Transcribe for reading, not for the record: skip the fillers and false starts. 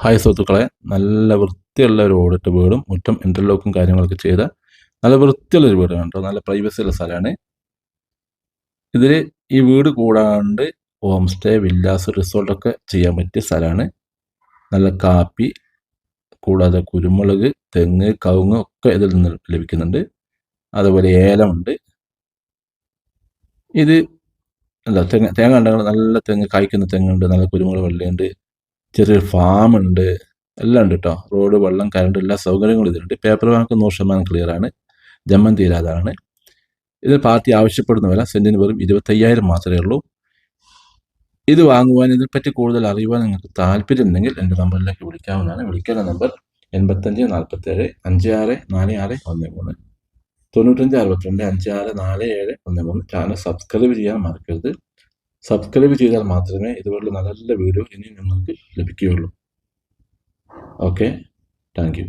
Hi സുഹൃത്തുക്കളെ, നല്ല വൃത്തിയുള്ള ഒരു ഓടിട്ട വീടും മുറ്റം ഇന്റർലോക്കും കാര്യങ്ങളൊക്കെ ചെയ്ത നല്ല വൃത്തിയുള്ളൊരു വീടാണ് കേട്ടോ. നല്ല പ്രൈവസി ഉള്ള സ്ഥലമാണ്. ഇതിൽ ഈ വീട് കൂടാണ്ട് ഹോം സ്റ്റേ, വില്ലാസ്, റിസോർട്ടൊക്കെ ചെയ്യാൻ പറ്റിയ സ്ഥലമാണ്. നല്ല കാപ്പി കൂടാതെ കുരുമുളക്, തെങ്ങ്, കവുങ്ങ് ഒക്കെ ഇതിൽ നിന്ന് ലഭിക്കുന്നുണ്ട്. അതുപോലെ ഏലമുണ്ട്. ഇത് എന്താ തേങ്ങ ഉണ്ടെങ്കിൽ നല്ല തെങ്ങ് കായ്ക്കുന്ന തെങ്ങുണ്ട്, നല്ല കുരുമുളക് വെള്ളയുണ്ട്, ചെറിയൊരു ഫാമുണ്ട്, എല്ലാം ഉണ്ട് കേട്ടോ. റോഡ്, വെള്ളം, കറണ്ട് എല്ലാ സൗകര്യങ്ങളും ഇതിലുണ്ട്. പേപ്പർ വർക്ക് 100% ക്ലിയർ ആണ്. ജമ്മം തീരാതാണ്. ഇത് പാർട്ടി ആവശ്യപ്പെടുന്ന വില സെന്റിന് വെറും 25,000 മാത്രമേ ഉള്ളൂ. ഇത് വാങ്ങുവാൻ, ഇതിനെപ്പറ്റി കൂടുതൽ അറിയുവാൻ നിങ്ങൾക്ക് താല്പര്യമുണ്ടെങ്കിൽ എൻ്റെ നമ്പറിലേക്ക് വിളിക്കാവുന്നതാണ്. വിളിക്കേണ്ട നമ്പർ 85 47 56 46 13 95 62 56 47 13. ചാനൽ സബ്സ്ക്രൈബ് ചെയ്യാൻ മറക്കരുത്. സബ്സ്ക്രൈബ് ചെയ്താൽ മാത്രമേ ഇതുപോലുള്ള നല്ല നല്ല വീഡിയോ ഇനി നിങ്ങൾക്ക് ലഭിക്കുകയുള്ളൂ. Okay, thank you.